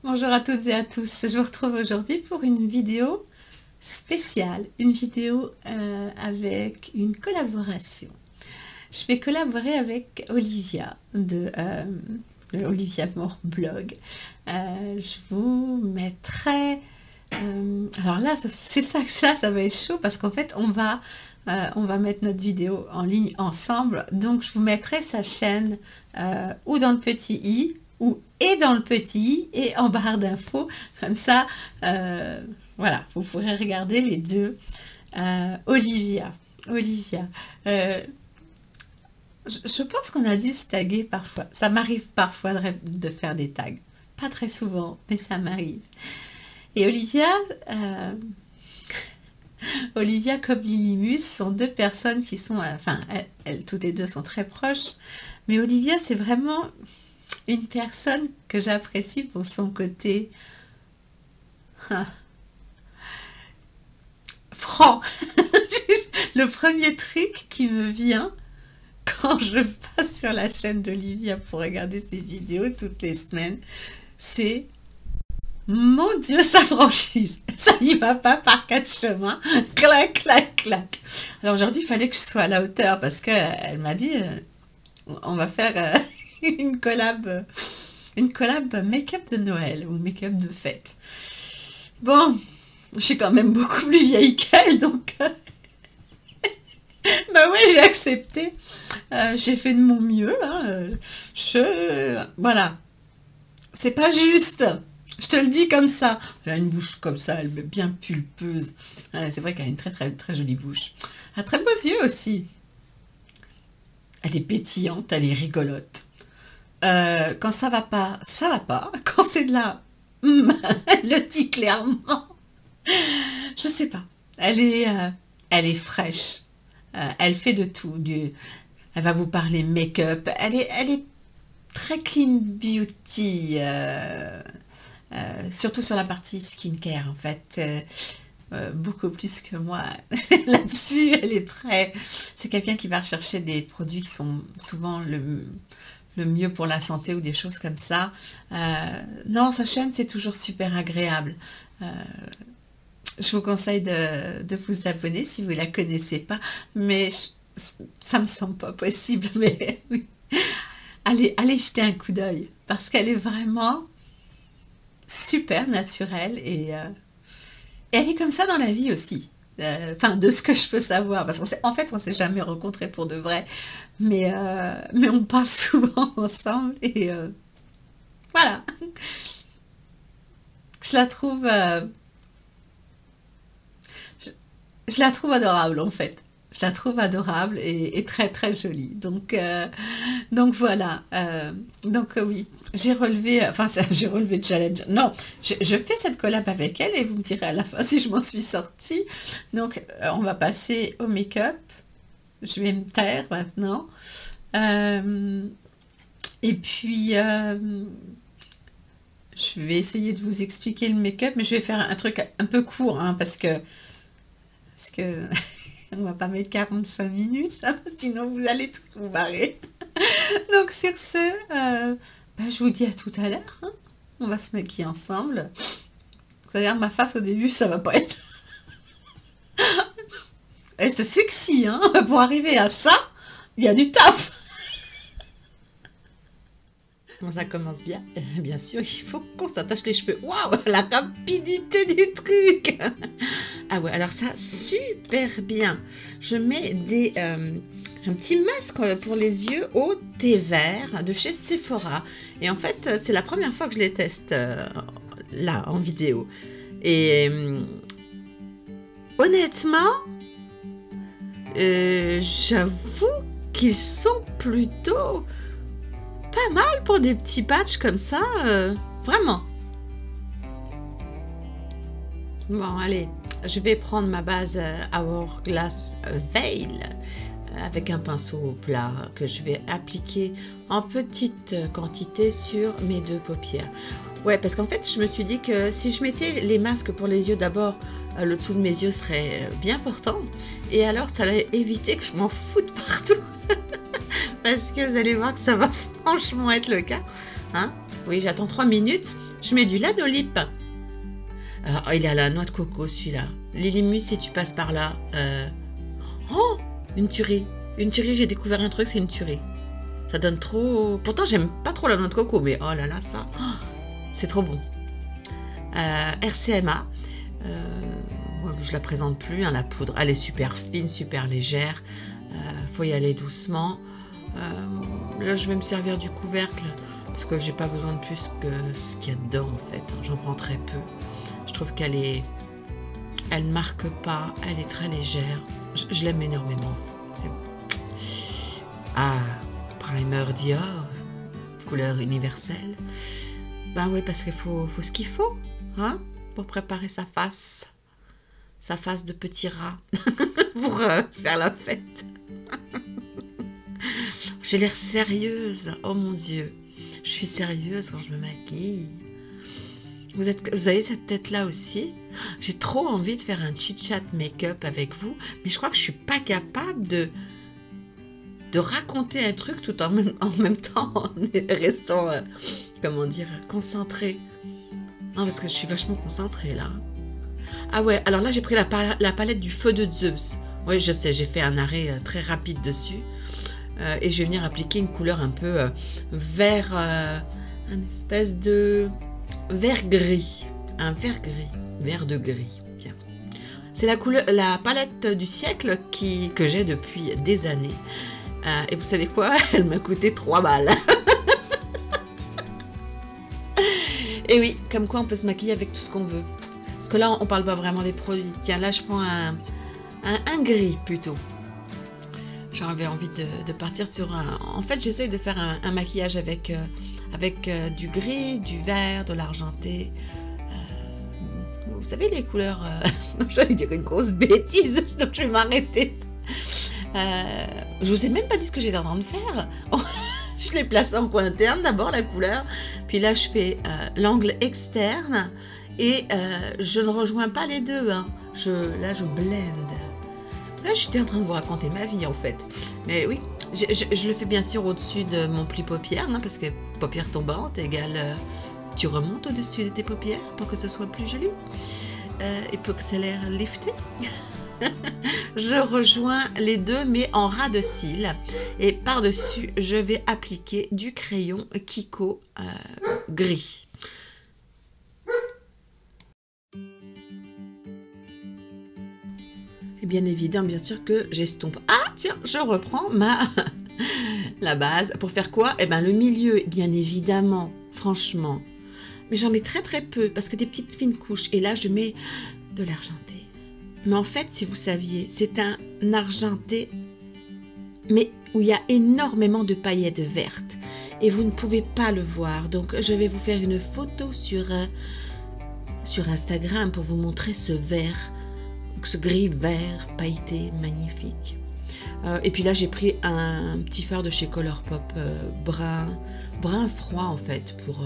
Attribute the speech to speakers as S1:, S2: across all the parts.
S1: Bonjour à toutes et à tous, je vous retrouve aujourd'hui pour une vidéo spéciale, une vidéo avec une collaboration. Je vais collaborer avec Olivia de Olivia Moore Blog. Je vous mettrai... alors là, c'est ça que là, ça va être chaud parce qu'en fait, on va mettre notre vidéo en ligne ensemble. Donc, je vous mettrai sa chaîne ou dans le petit i, ou et dans le petit i et en barre d'infos. Comme ça, voilà, vous pourrez regarder les deux. Olivia. Je pense qu'on a dû se taguer parfois. Ça m'arrive parfois de faire des tags. Pas très souvent, mais ça m'arrive. Et Olivia... Olivia comme Lilimus sont deux personnes qui sont, enfin, elles toutes les deux sont très proches, mais Olivia c'est vraiment une personne que j'apprécie pour son côté franc. Le premier truc qui me vient quand je passe sur la chaîne d'Olivia pour regarder ses vidéos toutes les semaines, c'est: mon Dieu, sa franchise, ça n'y va pas par quatre chemins, clac, clac, clac. Alors aujourd'hui, il fallait que je sois à la hauteur parce qu'elle m'a dit, on va faire une collab make-up de Noël ou make-up de fête. Bon, je suis quand même beaucoup plus vieille qu'elle, donc bah ouais, j'ai accepté. J'ai fait de mon mieux. Hein. Voilà, c'est pas juste. Je te le dis comme ça. Elle a une bouche comme ça, elle est bien pulpeuse. C'est vrai qu'elle a une très très très jolie bouche. Elle a très beaux yeux aussi. Elle est pétillante, elle est rigolote. Quand ça va pas, ça va pas. Quand c'est de là, elle le dit clairement. Je sais pas. Elle est fraîche. Elle fait de tout. Elle va vous parler make-up. Elle est très clean beauty. Surtout sur la partie skincare en fait, beaucoup plus que moi là-dessus. C'est quelqu'un qui va rechercher des produits qui sont souvent le mieux pour la santé ou des choses comme ça. Non, sa chaîne c'est toujours super agréable. Je vous conseille de vous abonner si vous ne la connaissez pas, mais ça me semble pas possible, mais oui. Allez jeter un coup d'œil parce qu'elle est vraiment super naturelle et elle est comme ça dans la vie aussi. Enfin, de ce que je peux savoir, parce qu'en fait, on s'est jamais rencontrés pour de vrai, mais on parle souvent ensemble et voilà. Je la trouve, je la trouve adorable en fait. Je la trouve adorable et très très jolie. Donc voilà. Donc oui, j'ai relevé, enfin j'ai relevé le challenge. Non, je fais cette collab avec elle et vous me direz à la fin si je m'en suis sortie. Donc on va passer au make-up. Je vais me taire maintenant. Et puis je vais essayer de vous expliquer le make-up, mais je vais faire un truc un peu court, hein, parce que on va pas mettre 45 minutes, hein, sinon vous allez tous vous barrer. Donc sur ce, je vous dis à tout à l'heure. Hein. On va se maquiller ensemble. Vous allez voir ma face au début, ça va pas être... Et c'est sexy, hein. Pour arriver à ça, il y a du taf. Ça commence bien. Bien sûr, il faut qu'on s'attache les cheveux. Waouh, la rapidité du truc. Ah ouais, alors ça, super bien. Je mets un petit masque pour les yeux au thé vert de chez Sephora. Et en fait, c'est la première fois que je les teste là, en vidéo. Et honnêtement, j'avoue qu'ils sont plutôt... pas mal pour des petits patchs comme ça, vraiment. Bon, allez, je vais prendre ma base Hourglass Veil avec un pinceau plat que je vais appliquer en petite quantité sur mes deux paupières. Ouais, parce qu'en fait, je me suis dit que si je mettais les masques pour les yeux d'abord, le dessous de mes yeux serait bien portant. Et alors, ça allait éviter que je m'en foute partout. Parce que vous allez voir que ça va franchement être le cas. Hein? Oui, j'attends 3 minutes. Je mets du lanolip. Alors, il est à la noix de coco, celui-là. Lilimus, si tu passes par là. Oh, une tuerie. Une tuerie, j'ai découvert un truc, c'est une tuerie. Ça donne trop... Pourtant, j'aime pas trop la noix de coco, mais oh là là, ça... Oh, c'est trop bon. RCMA. Je la présente plus, hein, la poudre. Elle est super fine, super légère. Faut y aller doucement. Là, je vais me servir du couvercle parce que j'ai pas besoin de plus que ce qu'il y a dedans, en fait. J'en prends très peu. Je trouve qu'elle est... Elle marque pas, elle est très légère. Je l'aime énormément. C'est bon. Ah, primer Dior, couleur universelle. Ben oui, parce qu'il faut ce qu'il faut, hein, pour préparer sa face de petit rat, pour faire la fête. J'ai l'air sérieuse, oh mon Dieu. Je suis sérieuse quand je me maquille. Vous avez cette tête-là aussi? J'ai trop envie de faire un chit-chat make-up avec vous, mais je crois que je suis pas capable de raconter un truc tout en même temps en restant, comment dire, concentrée. Non, parce que je suis vachement concentrée là. Ah ouais, alors là j'ai pris la palette du feu de Zeus. Oui, je sais, j'ai fait un arrêt très rapide dessus. Et je vais venir appliquer une couleur un peu vert, un espèce de vert gris. Un vert gris, vert de gris. Bien. C'est la palette du siècle que j'ai depuis des années. Et vous savez quoi? Elle m'a coûté 3 balles. Et oui, comme quoi on peut se maquiller avec tout ce qu'on veut. Parce que là, on parle pas vraiment des produits. Tiens, là, je prends un gris plutôt. J'avais envie de partir sur un... En fait, j'essaye de faire un maquillage avec du gris, du vert, de l'argenté. Vous savez, les couleurs... J'allais dire une grosse bêtise, donc je vais m'arrêter. Je vous ai même pas dit ce que j'étais en train de faire. Je l'ai placé en coin interne, d'abord la couleur. Puis là, je fais l'angle externe. Et je ne rejoins pas les deux. Hein. Là, je blende. Là, j'étais en train de vous raconter ma vie, en fait. Mais oui, je le fais bien sûr au-dessus de mon pli paupière, hein, parce que paupière tombante égale... tu remontes au-dessus de tes paupières pour que ce soit plus joli. Et pour que ça ait l'air lifté. Je rejoins les deux, mais en ras de cils. Et par-dessus, je vais appliquer du crayon Kiko gris. Et bien évidemment, bien sûr que j'estompe. Ah, tiens, je reprends la base. Pour faire quoi? Eh bien, le milieu, bien évidemment, franchement. Mais j'en mets très très peu, parce que des petites fines couches. Et là, je mets de l'argenté. Mais en fait, si vous saviez, c'est un argenté, mais où il y a énormément de paillettes vertes. Et vous ne pouvez pas le voir. Donc, je vais vous faire une photo sur Instagram pour vous montrer ce vert, ce gris vert pailleté magnifique. Et puis là, j'ai pris un petit fard de chez Colourpop brun froid en fait, pour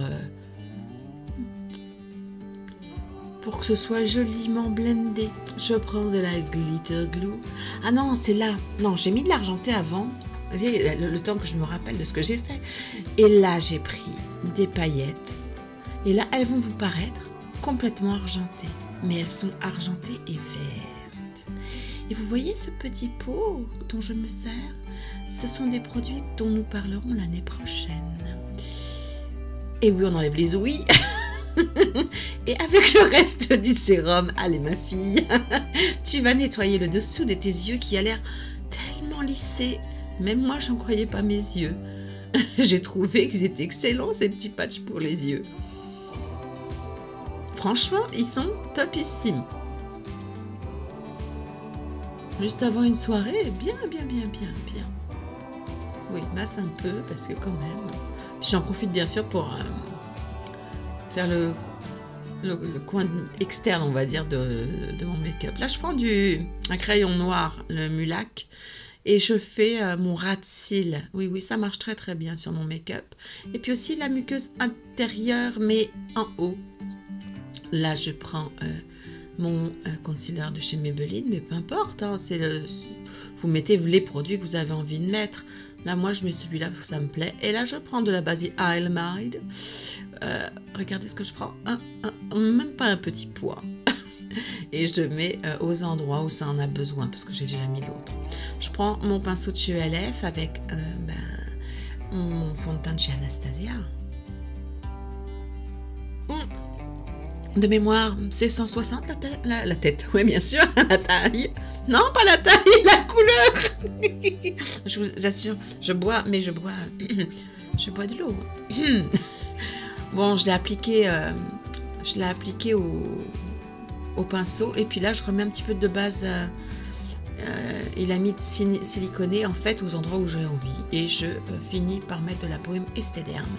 S1: que ce soit joliment blendé. Je prends de la glitter glue. Ah non, c'est là. Non, j'ai mis de l'argenté avant. Le temps que je me rappelle de ce que j'ai fait. Et là, j'ai pris des paillettes. Et là, elles vont vous paraître complètement argentées. Mais elles sont argentées et vertes. Et vous voyez ce petit pot dont je me sers? Ce sont des produits dont nous parlerons l'année prochaine. Et oui, on enlève les ouïes. Et avec le reste du sérum, allez ma fille, tu vas nettoyer le dessous de tes yeux qui a l'air tellement lissé. Même moi, j'en croyais pas mes yeux. J'ai trouvé qu'ils étaient excellents, ces petits patchs pour les yeux. Franchement, ils sont topissimes. Juste avant une soirée, bien. Oui, masse un peu, parce que quand même... Puis j'en profite bien sûr pour... faire le coin externe, on va dire, de mon make-up. Là, je prends un crayon noir, le Mulac, et je fais mon ras de cils. Oui, ça marche très très bien sur mon make-up. Et puis aussi la muqueuse intérieure, mais en haut. Là, je prends mon concealer de chez Maybelline, mais peu importe, hein, vous mettez les produits que vous avez envie de mettre. Là, moi, je mets celui-là parce que ça me plaît. Et là, je prends de la base Isle Made. regardez ce que je prends. Même pas un petit pois. Et je mets aux endroits où ça en a besoin parce que j'ai déjà mis l'autre. Je prends mon pinceau de chez ELF avec mon fond de teint de chez Anastasia. De mémoire, c'est 160 la tête. Oui, bien sûr, la taille. Non, pas la taille, la couleur. Je vous assure, je bois je bois de l'eau. Bon, je l'ai appliqué au pinceau et puis là, je remets un petit peu de base élamide siliconée en fait aux endroits où j'ai envie et je finis par mettre de la baume Esthederm.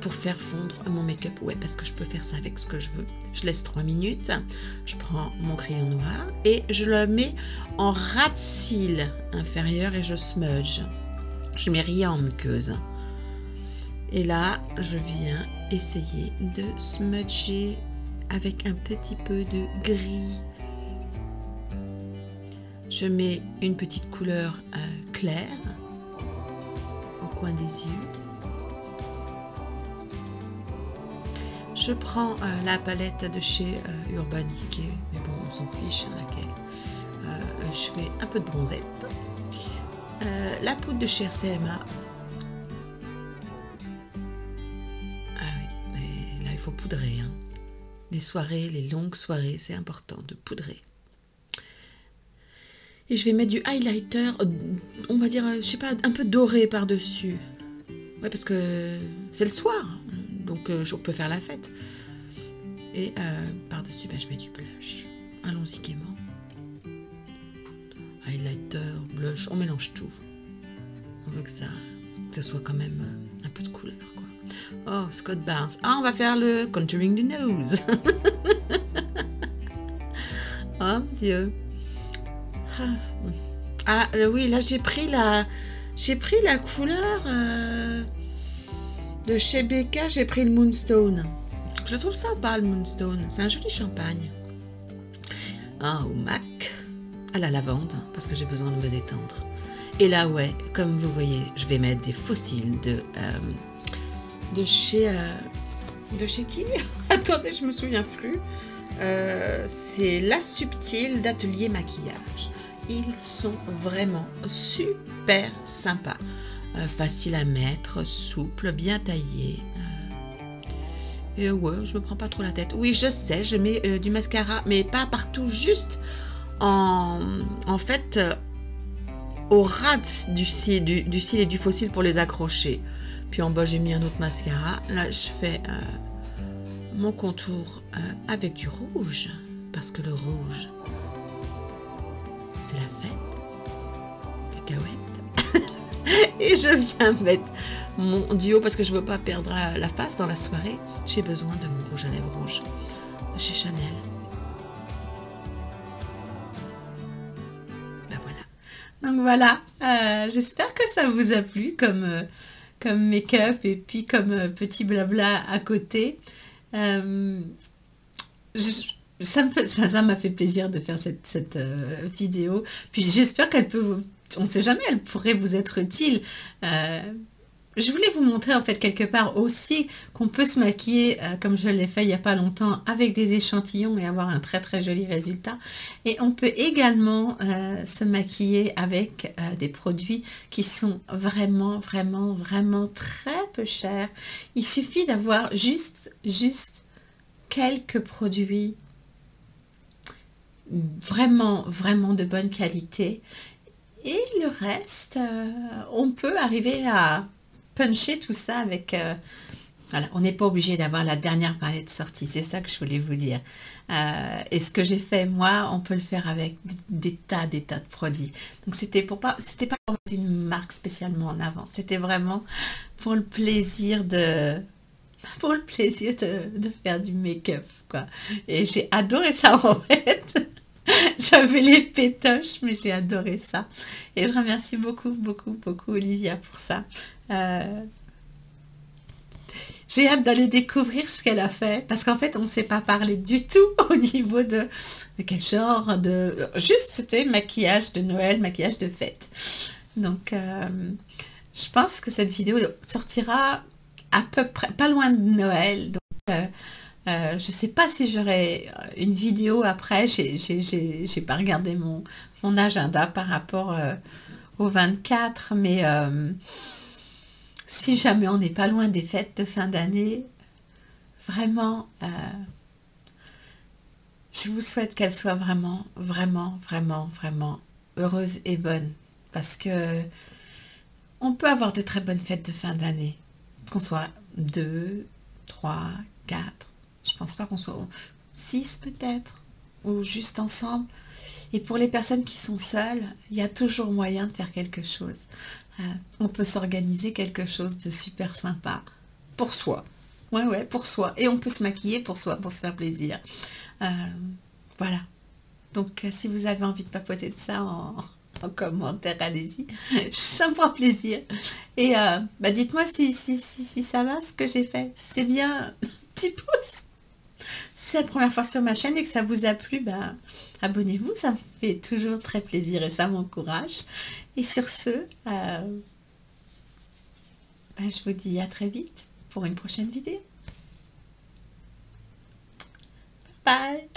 S1: Pour faire fondre mon make-up, ouais, parce que je peux faire ça avec ce que je veux. Je laisse 3 minutes, je prends mon crayon noir et je le mets en ras de cils inférieur et je smudge. Je mets rien en muqueuse. Et là, je viens essayer de smudger avec un petit peu de gris. Je mets une petite couleur claire au coin des yeux. Je prends la palette de chez Urban Decay, mais bon, on s'en fiche laquelle. Je fais un peu de bronzette. La poudre de chez RCMA. Ah oui, mais là il faut poudrer. Hein. Les soirées, les longues soirées, c'est important de poudrer. Et je vais mettre du highlighter, on va dire, je sais pas, un peu doré par-dessus. Ouais, parce que c'est le soir. Donc on peut faire la fête. Et par-dessus, je mets du blush. Allons-y gaiement. Highlighter, blush, on mélange tout. On veut que ça soit quand même un peu de couleur, quoi. Oh, Scott Barnes. Ah, on va faire le contouring du nose. Oh mon Dieu. Ah oui, là j'ai pris la couleur... de chez Becca, j'ai pris le Moonstone. Je trouve sympa le Moonstone. C'est un joli champagne. Ah, au MAC. À la lavande, parce que j'ai besoin de me détendre. Et là, ouais, comme vous voyez, je vais mettre des fossiles de chez qui? Attendez, je me souviens plus. C'est La Subtile d'Atelier Maquillage. Ils sont vraiment super sympas. Facile à mettre, souple, bien taillé. Et ouais, je me prends pas trop la tête. Oui, je sais, je mets du mascara, mais pas partout, juste en fait au ras du cil et du faux cil pour les accrocher. Puis en bas, j'ai mis un autre mascara. Là, je fais mon contour avec du rouge, parce que le rouge, c'est la fête. Cacahuète. Et je viens mettre mon duo parce que je veux pas perdre la face dans la soirée. J'ai besoin de mon rouge à lèvres rouge de chez Chanel. Ben voilà. Donc voilà, j'espère que ça vous a plu comme make-up et puis comme petit blabla à côté. Ça m'a fait plaisir de faire cette vidéo. Puis j'espère qu'elle peut... On ne sait jamais, elle pourrait vous être utile. Je voulais vous montrer en fait quelque part aussi qu'on peut se maquiller comme je l'ai fait il n'y a pas longtemps avec des échantillons et avoir un très très joli résultat. Et on peut également se maquiller avec des produits qui sont vraiment vraiment vraiment très peu chers. Il suffit d'avoir juste quelques produits vraiment vraiment de bonne qualité. Et le reste, on peut arriver à puncher tout ça avec... voilà, on n'est pas obligé d'avoir la dernière palette sortie, c'est ça que je voulais vous dire. Et ce que j'ai fait, moi, on peut le faire avec des tas de produits. Donc, c'était pas pour mettre une marque spécialement en avant. C'était vraiment pour le plaisir de faire du make-up, quoi. Et j'ai adoré ça, en fait. J'avais les pétoches, mais j'ai adoré ça. Et je remercie beaucoup, beaucoup, beaucoup Olivia pour ça. J'ai hâte d'aller découvrir ce qu'elle a fait. Parce qu'en fait, on ne s'est pas parlé du tout au niveau de quel genre de... Juste, c'était maquillage de Noël, maquillage de fête. Donc, je pense que cette vidéo sortira à peu près, pas loin de Noël. Donc, je ne sais pas si j'aurai une vidéo après. J'ai pas regardé mon agenda par rapport au 24, mais si jamais on n'est pas loin des fêtes de fin d'année, vraiment, je vous souhaite qu'elles soient vraiment, vraiment, vraiment, vraiment heureuses et bonnes. Parce que on peut avoir de très bonnes fêtes de fin d'année. Qu'on soit 2, 3, 4. Je pense pas qu'on soit 6 peut-être. Ou juste ensemble. Et pour les personnes qui sont seules, il y a toujours moyen de faire quelque chose. On peut s'organiser quelque chose de super sympa. Pour soi. Ouais, ouais, pour soi. Et on peut se maquiller pour soi, pour se faire plaisir. Euh, voilà. Donc, si vous avez envie de papoter de ça en commentaire, allez-y. Ça me fera plaisir. Et bah, dites-moi si ça va, ce que j'ai fait. Si c'est bien, petit pouce. Si c'est la première fois sur ma chaîne et que ça vous a plu, bah, abonnez-vous. Ça me fait toujours très plaisir et ça m'encourage. Et sur ce, bah, je vous dis à très vite pour une prochaine vidéo. Bye!